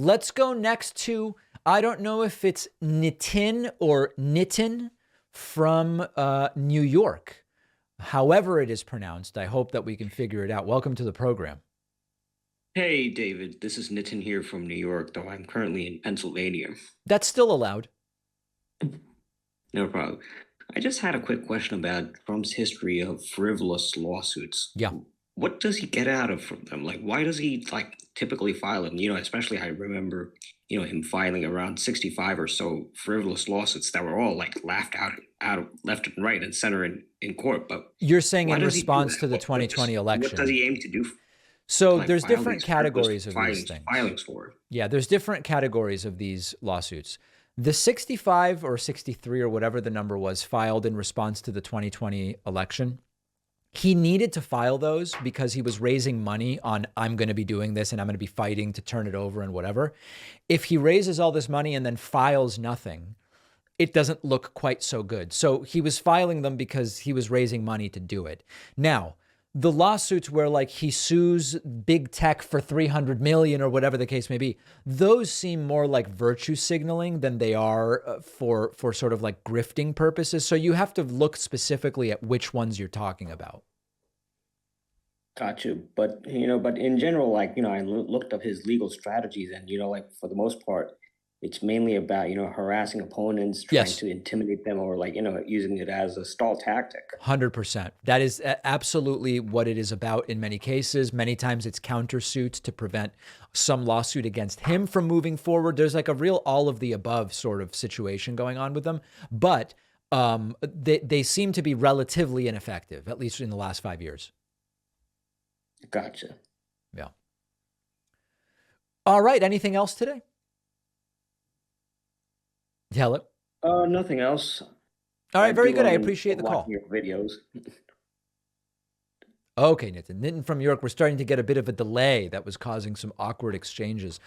Let's go next to, I don't know if it's Nitin or Nitin from New York. However it is pronounced, I hope that we can figure it out. Welcome to the program. Hey, David, this is Nitin here from New York, though I'm currently in Pennsylvania. That's still allowed. No problem. I just had a quick question about Trump's history of frivolous lawsuits. Yeah. What does he get out of from them? Like, why does he like typically file them? Especially I remember, him filing around 65 or so frivolous lawsuits that were all like laughed out of left and right and center in court. But You're saying why in does he do response that? to the 2020 What does election. he aim to do to So like there's file different these frivolous categories of these things. filings for? Yeah, there's different categories of these lawsuits. The 65 or 63 or whatever the number was filed in response to the 2020 election. He needed to file those because he was raising money on, I'm going to be doing this and I'm going to be fighting to turn it over and whatever. If he raises all this money and then files nothing, it doesn't look quite so good. So he was filing them because he was raising money to do it. Now, the lawsuits where like he sues big tech for 300 million or whatever the case may be, those seem more like virtue signaling than they are for sort of like grifting purposes. So you have to look specifically at which ones you're talking about. Got you. But in general, I looked up his legal strategies, and like for the most part, it's mainly about harassing opponents, trying Yes. to intimidate them, or using it as a stall tactic. 100%. That is absolutely what it is about in many cases. Many times it's countersuits to prevent some lawsuit against him from moving forward. There's like a real all of the above sort of situation going on with them. But they seem to be relatively ineffective, at least in the last 5 years. Gotcha. Yeah. All right. Anything else today? Hello. Nothing else. All I right. Very do good. I love appreciate the watching call. your videos. Okay, Nitin. Nitin from New York. We're starting to get a bit of a delay that was causing some awkward exchanges.